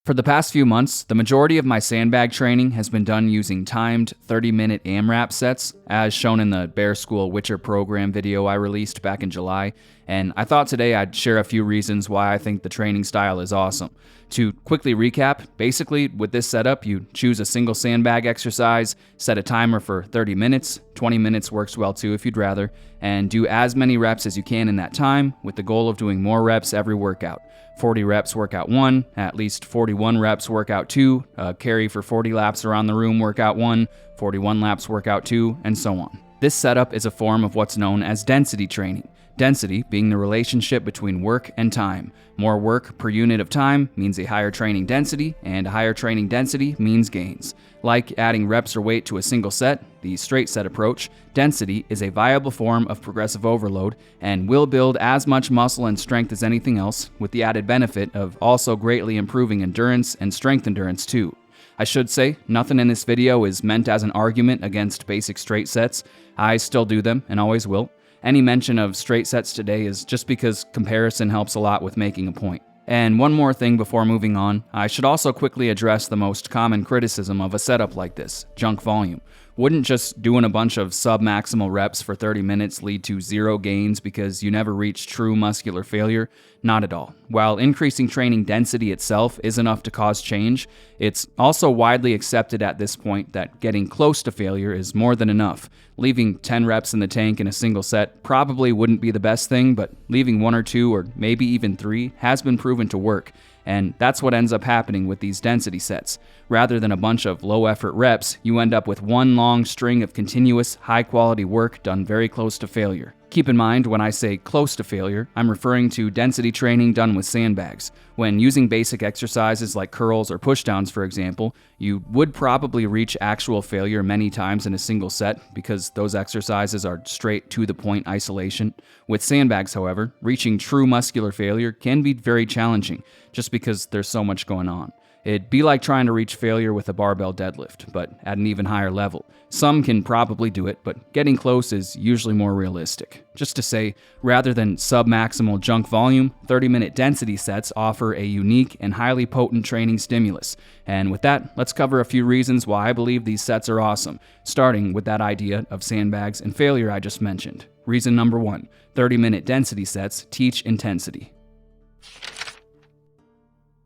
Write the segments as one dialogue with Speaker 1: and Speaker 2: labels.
Speaker 1: For the past few months, the majority of my sandbag training has been done using timed 30-minute AMRAP sets, as shown in the Bear School Witcher program video I released back in July, and I thought today I'd share a few reasons why I think the training style is awesome. To quickly recap, basically with this setup, you choose a single sandbag exercise, set a timer for 30 minutes, 20 minutes works well too if you'd rather, and do as many reps as you can in that time with the goal of doing more reps every workout. 40 reps workout 1, at least 41 reps workout 2, carry for 40 laps around the room workout 1, 41 laps workout 2, and so on. This setup is a form of what's known as density training. Density being the relationship between work and time. More work per unit of time means a higher training density, and a higher training density means gains. Like adding reps or weight to a single set, the straight set approach, density is a viable form of progressive overload and will build as much muscle and strength as anything else, with the added benefit of also greatly improving endurance and strength endurance too. I should say, nothing in this video is meant as an argument against basic straight sets. I still do them and always will. Any mention of straight sets today is just because comparison helps a lot with making a point. And one more thing before moving on, I should also quickly address the most common criticism of a setup like this, junk volume. Wouldn't just doing a bunch of sub-maximal reps for 30 minutes lead to zero gains because you never reach true muscular failure? Not at all. While increasing training density itself is enough to cause change, it's also widely accepted at this point that getting close to failure is more than enough. Leaving 10 reps in the tank in a single set probably wouldn't be the best thing, but leaving 1 or 2 or maybe even 3 has been proven to work. And that's what ends up happening with these density sets. Rather than a bunch of low-effort reps, you end up with one long string of continuous, high-quality work done very close to failure. Keep in mind, when I say close to failure, I'm referring to density training done with sandbags. When using basic exercises like curls or pushdowns, for example, you would probably reach actual failure many times in a single set because those exercises are straight to the point isolation. With sandbags, however, reaching true muscular failure can be very challenging just because there's so much going on. It'd be like trying to reach failure with a barbell deadlift, but at an even higher level. Some can probably do it, but getting close is usually more realistic. Just to say, rather than sub-maximal junk volume, 30-minute density sets offer a unique and highly potent training stimulus. And with that, let's cover a few reasons why I believe these sets are awesome, starting with that idea of sandbags and failure I just mentioned. Reason number 1, 30-minute density sets teach intensity.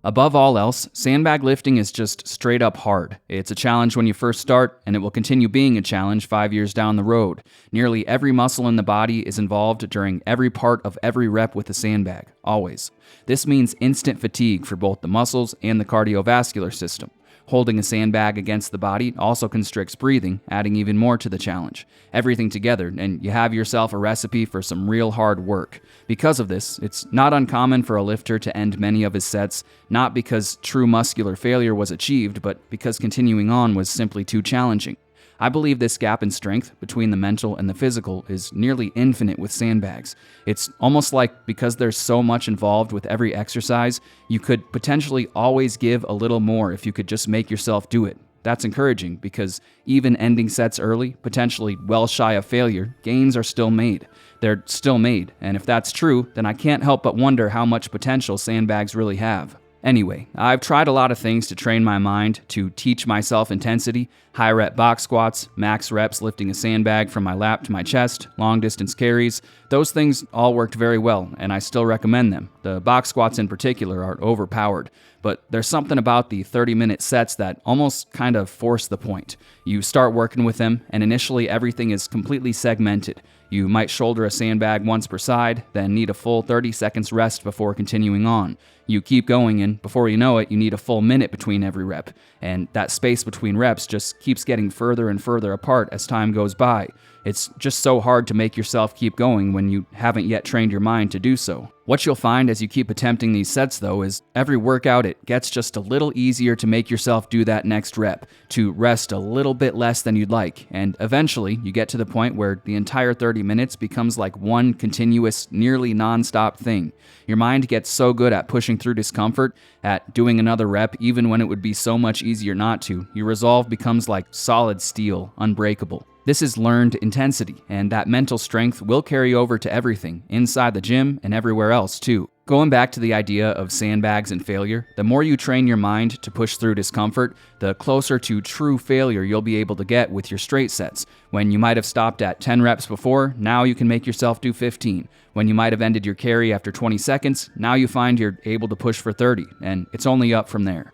Speaker 1: Above all else, sandbag lifting is just straight up hard. It's a challenge when you first start, and it will continue being a challenge 5 years down the road. Nearly every muscle in the body is involved during every part of every rep with a sandbag, always. This means instant fatigue for both the muscles and the cardiovascular system. Holding a sandbag against the body also constricts breathing, adding even more to the challenge. Everything together, and you have yourself a recipe for some real hard work. Because of this, it's not uncommon for a lifter to end many of his sets, not because true muscular failure was achieved, but because continuing on was simply too challenging. I believe this gap in strength between the mental and the physical is nearly infinite with sandbags. It's almost like because there's so much involved with every exercise, you could potentially always give a little more if you could just make yourself do it. That's encouraging because even ending sets early, potentially well shy of failure, gains are still made. They're still made, and if that's true, then I can't help but wonder how much potential sandbags really have. Anyway, I've tried a lot of things to train my mind, to teach myself intensity, high rep box squats, max reps lifting a sandbag from my lap to my chest, long distance carries. Those things all worked very well, and I still recommend them. The box squats in particular are overpowered, but there's something about the 30-minute sets that almost kind of force the point. You start working with them, and initially everything is completely segmented. You might shoulder a sandbag once per side, then need a full 30 seconds rest before continuing on. You keep going, and before you know it, you need a full minute between every rep. And that space between reps just keeps getting further and further apart as time goes by. It's just so hard to make yourself keep going when you haven't yet trained your mind to do so. What you'll find as you keep attempting these sets, though, is every workout it gets just a little easier to make yourself do that next rep, to rest a little bit less than you'd like, and eventually you get to the point where the entire 30 minutes becomes like one continuous, nearly non-stop thing. Your mind gets so good at pushing through discomfort, at doing another rep even when it would be so much easier not to, your resolve becomes like solid steel, unbreakable. This is learned intensity, and that mental strength will carry over to everything, inside the gym and everywhere else too. Going back to the idea of sandbags and failure, the more you train your mind to push through discomfort, the closer to true failure you'll be able to get with your straight sets. When you might have stopped at 10 reps before, now you can make yourself do 15. When you might have ended your carry after 20 seconds, now you find you're able to push for 30, and it's only up from there.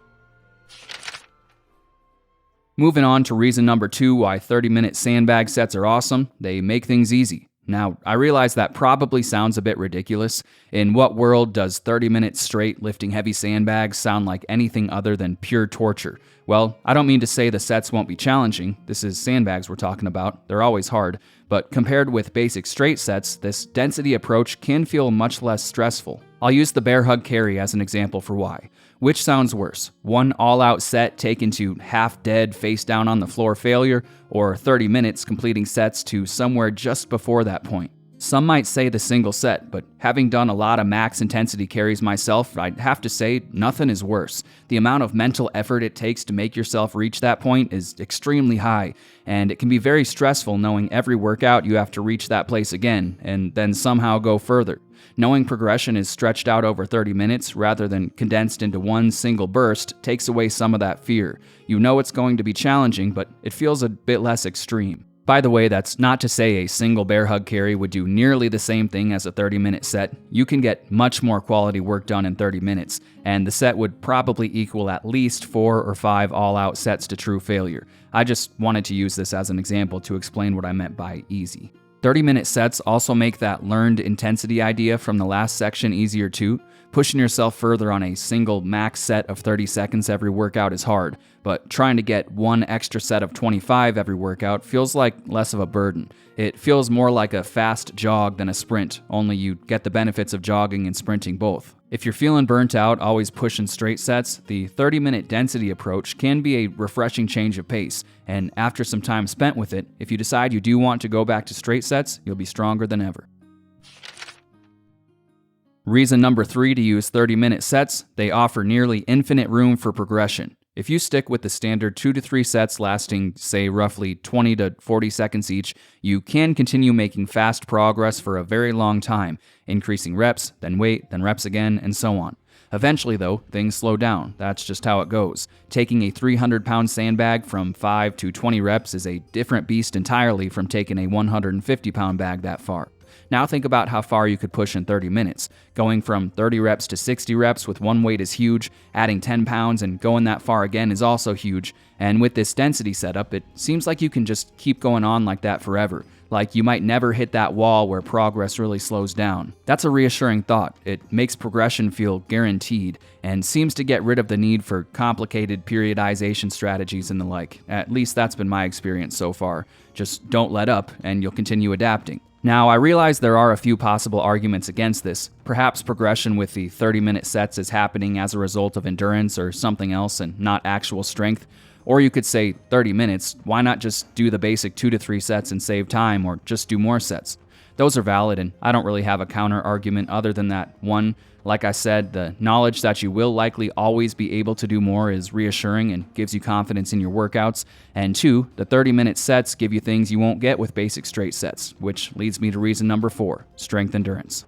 Speaker 1: Moving on to reason number 2 why 30-minute sandbag sets are awesome, they make things easy. Now, I realize that probably sounds a bit ridiculous. In what world does 30 minutes straight lifting heavy sandbags sound like anything other than pure torture? Well, I don't mean to say the sets won't be challenging. This is sandbags we're talking about. They're always hard. But compared with basic straight sets, this density approach can feel much less stressful. I'll use the bear hug carry as an example for why. Which sounds worse? One all-out set taken to half-dead, face-down on the floor failure, or 30 minutes completing sets to somewhere just before that point? Some might say the single set, but having done a lot of max intensity carries myself, I'd have to say nothing is worse. The amount of mental effort it takes to make yourself reach that point is extremely high, and it can be very stressful knowing every workout you have to reach that place again, and then somehow go further. Knowing progression is stretched out over 30 minutes rather than condensed into one single burst takes away some of that fear. You know it's going to be challenging, but it feels a bit less extreme. By the way, that's not to say a single bear hug carry would do nearly the same thing as a 30-minute set. You can get much more quality work done in 30 minutes, and the set would probably equal at least 4 or 5 all-out sets to true failure. I just wanted to use this as an example to explain what I meant by easy. 30-minute sets also make that learned intensity idea from the last section easier too. Pushing yourself further on a single max set of 30 seconds every workout is hard, but trying to get one extra set of 25 every workout feels like less of a burden. It feels more like a fast jog than a sprint, only you get the benefits of jogging and sprinting both. If you're feeling burnt out, always pushing straight sets, the 30-minute density approach can be a refreshing change of pace, and after some time spent with it, if you decide you do want to go back to straight sets, you'll be stronger than ever. Reason number 3 to use 30-minute sets, they offer nearly infinite room for progression. If you stick with the standard 2 to 3 sets lasting, say, roughly 20 to 40 seconds each, you can continue making fast progress for a very long time, increasing reps, then weight, then reps again, and so on. Eventually, though, things slow down. That's just how it goes. Taking a 300-pound sandbag from 5 to 20 reps is a different beast entirely from taking a 150-pound bag that far. Now think about how far you could push in 30 minutes. Going from 30 reps to 60 reps with one weight is huge, adding 10 pounds and going that far again is also huge, and with this density setup, it seems like you can just keep going on like that forever. Like you might never hit that wall where progress really slows down. That's a reassuring thought. It makes progression feel guaranteed, and seems to get rid of the need for complicated periodization strategies and the like. At least that's been my experience so far. Just don't let up, and you'll continue adapting. Now, I realize there are a few possible arguments against this. Perhaps progression with the 30-minute sets is happening as a result of endurance or something else and not actual strength. Or you could say 30 minutes, why not just do the basic 2 to 3 sets and save time, or just do more sets? Those are valid, and I don't really have a counter argument other than that. One, like I said, the knowledge that you will likely always be able to do more is reassuring and gives you confidence in your workouts. And 2, the 30-minute sets give you things you won't get with basic straight sets, which leads me to reason number 4, strength endurance.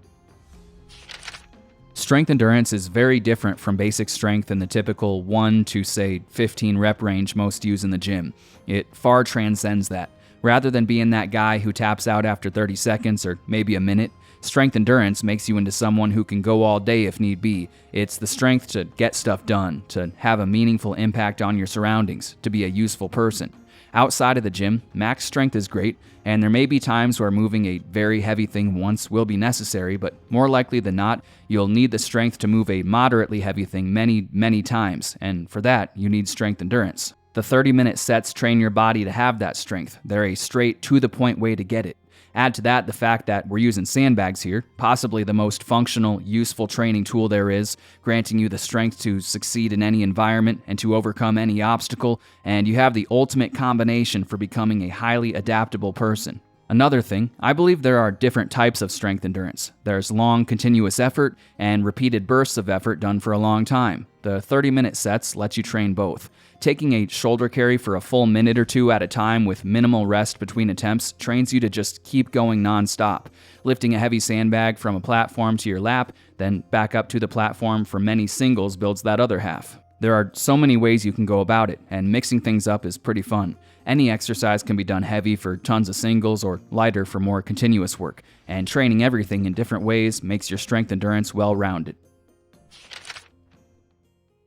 Speaker 1: Strength endurance is very different from basic strength in the typical 1 to, say, 15 rep range most use in the gym. It far transcends that. Rather than being that guy who taps out after 30 seconds or maybe a minute, strength endurance makes you into someone who can go all day if need be. It's the strength to get stuff done, to have a meaningful impact on your surroundings, to be a useful person. Outside of the gym, max strength is great, and there may be times where moving a very heavy thing once will be necessary, but more likely than not, you'll need the strength to move a moderately heavy thing many, many times, and for that, you need strength endurance. The 30-minute sets train your body to have that strength. They're a straight, to-the-point way to get it. Add to that the fact that we're using sandbags here, possibly the most functional, useful training tool there is, granting you the strength to succeed in any environment and to overcome any obstacle, and you have the ultimate combination for becoming a highly adaptable person. Another thing, I believe there are different types of strength endurance. There's long, continuous effort and repeated bursts of effort done for a long time. The 30-minute sets let you train both. Taking a shoulder carry for a full minute or two at a time with minimal rest between attempts trains you to just keep going non-stop. Lifting a heavy sandbag from a platform to your lap, then back up to the platform for many singles builds that other half. There are so many ways you can go about it, and mixing things up is pretty fun. Any exercise can be done heavy for tons of singles or lighter for more continuous work, and training everything in different ways makes your strength endurance well-rounded.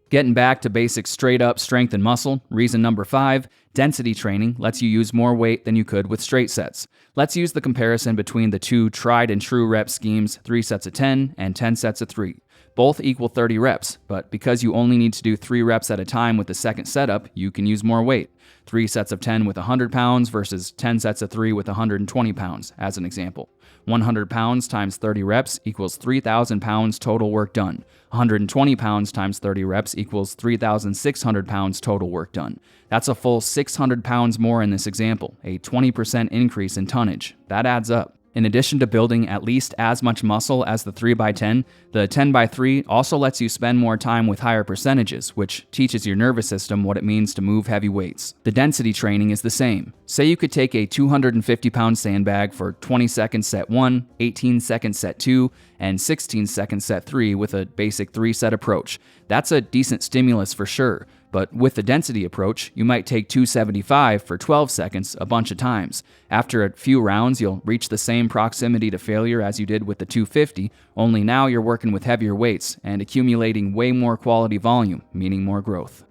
Speaker 1: Getting back to basic straight-up strength and muscle, reason number 5, density training lets you use more weight than you could with straight sets. Let's use the comparison between the two tried-and-true rep schemes, 3 sets of 10 and 10 sets of 3. Both equal 30 reps, but because you only need to do 3 reps at a time with the second setup, you can use more weight. 3 sets of 10 with 100 pounds versus 10 sets of 3 with 120 pounds, as an example. 100 pounds times 30 reps equals 3,000 pounds total work done. 120 pounds times 30 reps equals 3,600 pounds total work done. That's a full 600 pounds more in this example, a 20% increase in tonnage. That adds up. In addition to building at least as much muscle as the 3x10, the 10x3 also lets you spend more time with higher percentages, which teaches your nervous system what it means to move heavy weights. The density training is the same. Say you could take a 250-pound sandbag for 20 seconds set 1, 18 seconds set 2, and 16 seconds set 3 with a basic 3-set approach. That's a decent stimulus for sure. But with the density approach, you might take 275 for 12 seconds a bunch of times. After a few rounds, you'll reach the same proximity to failure as you did with the 250, only now you're working with heavier weights and accumulating way more quality volume, meaning more growth.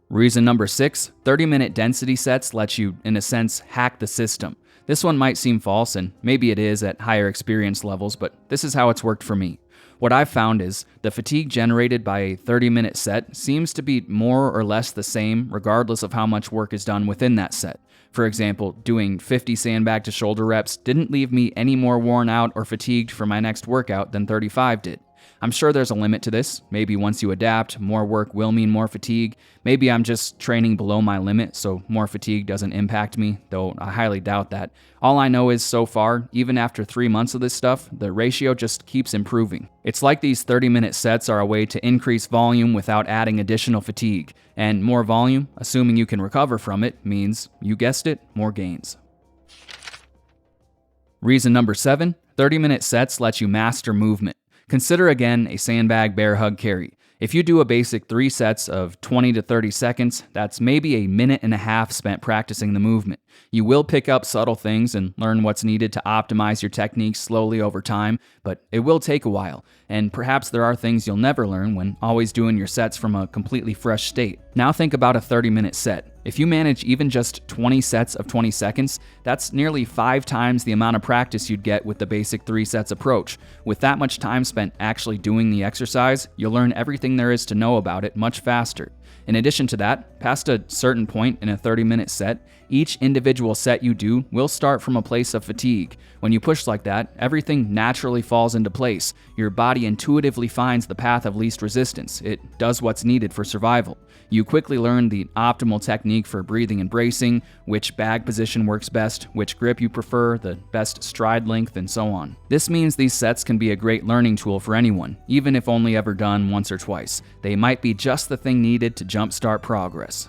Speaker 1: Reason number 6, 30-minute density sets let you, in a sense, hack the system. This one might seem false, and maybe it is at higher experience levels, but this is how it's worked for me. What I've found is the fatigue generated by a 30-minute set seems to be more or less the same regardless of how much work is done within that set. For example, doing 50 sandbag to shoulder reps didn't leave me any more worn out or fatigued for my next workout than 35 did. I'm sure there's a limit to this. Maybe once you adapt, more work will mean more fatigue. Maybe I'm just training below my limit, so more fatigue doesn't impact me, though I highly doubt that. All I know is so far, even after 3 months of this stuff, the ratio just keeps improving. It's like these 30-minute sets are a way to increase volume without adding additional fatigue. And more volume, assuming you can recover from it, means, you guessed it, more gains. Reason number 7, 30-minute sets let you master movement. Consider again a sandbag bear hug carry. If you do a basic 3 sets of 20 to 30 seconds, that's maybe a minute and a half spent practicing the movement. You will pick up subtle things and learn what's needed to optimize your technique slowly over time, but it will take a while, and perhaps there are things you'll never learn when always doing your sets from a completely fresh state. Now think about a 30-minute set. If you manage even just 20 sets of 20 seconds, that's nearly 5 times the amount of practice you'd get with the basic 3 sets approach. With that much time spent actually doing the exercise, you'll learn everything there is to know about it much faster. In addition to that, past a certain point in a 30-minute set, each individual set you do will start from a place of fatigue. When you push like that, everything naturally falls into place. Your body intuitively finds the path of least resistance. It does what's needed for survival. You quickly learn the optimal technique for breathing and bracing, which bag position works best, which grip you prefer, the best stride length, and so on. This means these sets can be a great learning tool for anyone, even if only ever done once or twice. They might be just the thing needed to jumpstart progress.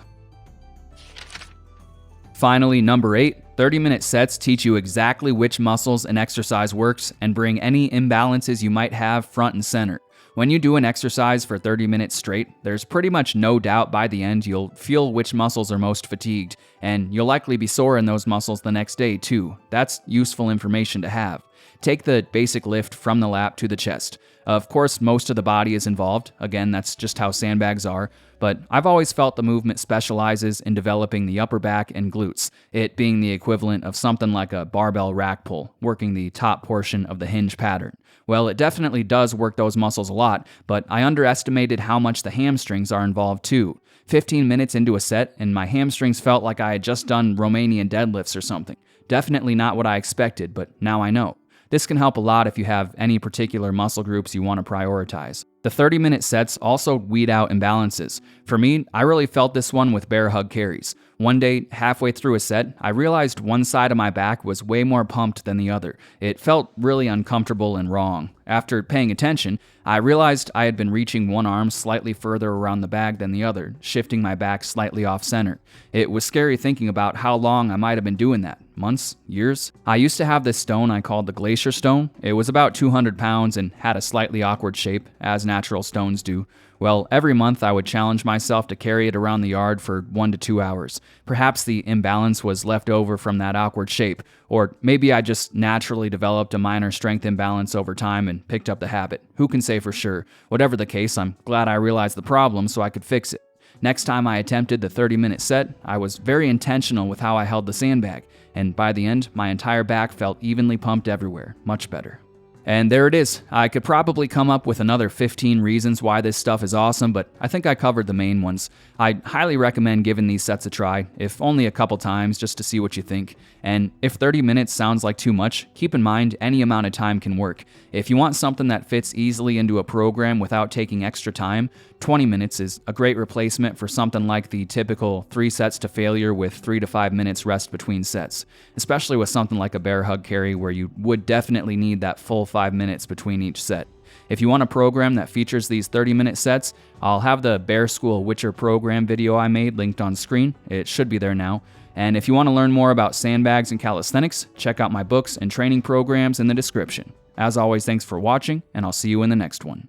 Speaker 1: Finally, number 8, 30-minute sets teach you exactly which muscles an exercise works and bring any imbalances you might have front and center. When you do an exercise for 30 minutes straight, there's pretty much no doubt by the end you'll feel which muscles are most fatigued, and you'll likely be sore in those muscles the next day too. That's useful information to have. Take the basic lift from the lap to the chest. Of course, most of the body is involved. Again, that's just how sandbags are. But I've always felt the movement specializes in developing the upper back and glutes, it being the equivalent of something like a barbell rack pull, working the top portion of the hinge pattern. Well, it definitely does work those muscles a lot, but I underestimated how much the hamstrings are involved too. 15 minutes into a set, and my hamstrings felt like I had just done Romanian deadlifts or something. Definitely not what I expected, but now I know. This can help a lot if you have any particular muscle groups you want to prioritize. The 30-minute sets also weed out imbalances. For me, I really felt this one with bear hug carries. One day, halfway through a set, I realized one side of my back was way more pumped than the other. It felt really uncomfortable and wrong. After paying attention, I realized I had been reaching one arm slightly further around the bag than the other, shifting my back slightly off center. It was scary thinking about how long I might have been doing that. Months? Years? I used to have this stone I called the Glacier Stone. It was about 200 pounds and had a slightly awkward shape, as natural stones do. Well, every month I would challenge myself to carry it around the yard for 1 to 2 hours. Perhaps the imbalance was left over from that awkward shape, or maybe I just naturally developed a minor strength imbalance over time and picked up the habit. Who can say for sure? Whatever the case, I'm glad I realized the problem so I could fix it. Next time I attempted the 30-minute set, I was very intentional with how I held the sandbag, and by the end, my entire back felt evenly pumped everywhere. Much better. And there it is. I could probably come up with another 15 reasons why this stuff is awesome, but I think I covered the main ones. I highly recommend giving these sets a try, if only a couple times, just to see what you think. And if 30 minutes sounds like too much, keep in mind any amount of time can work. If you want something that fits easily into a program without taking extra time, 20 minutes is a great replacement for something like the typical 3 sets to failure with 3 to 5 minutes rest between sets, especially with something like a bear hug carry where you would definitely need that full 5 minutes between each set. If you want a program that features these 30-minute sets, I'll have the Bear School Witcher program video I made linked on screen. It should be there now. And if you want to learn more about sandbags and calisthenics, check out my books and training programs in the description. As always, thanks for watching, and I'll see you in the next one.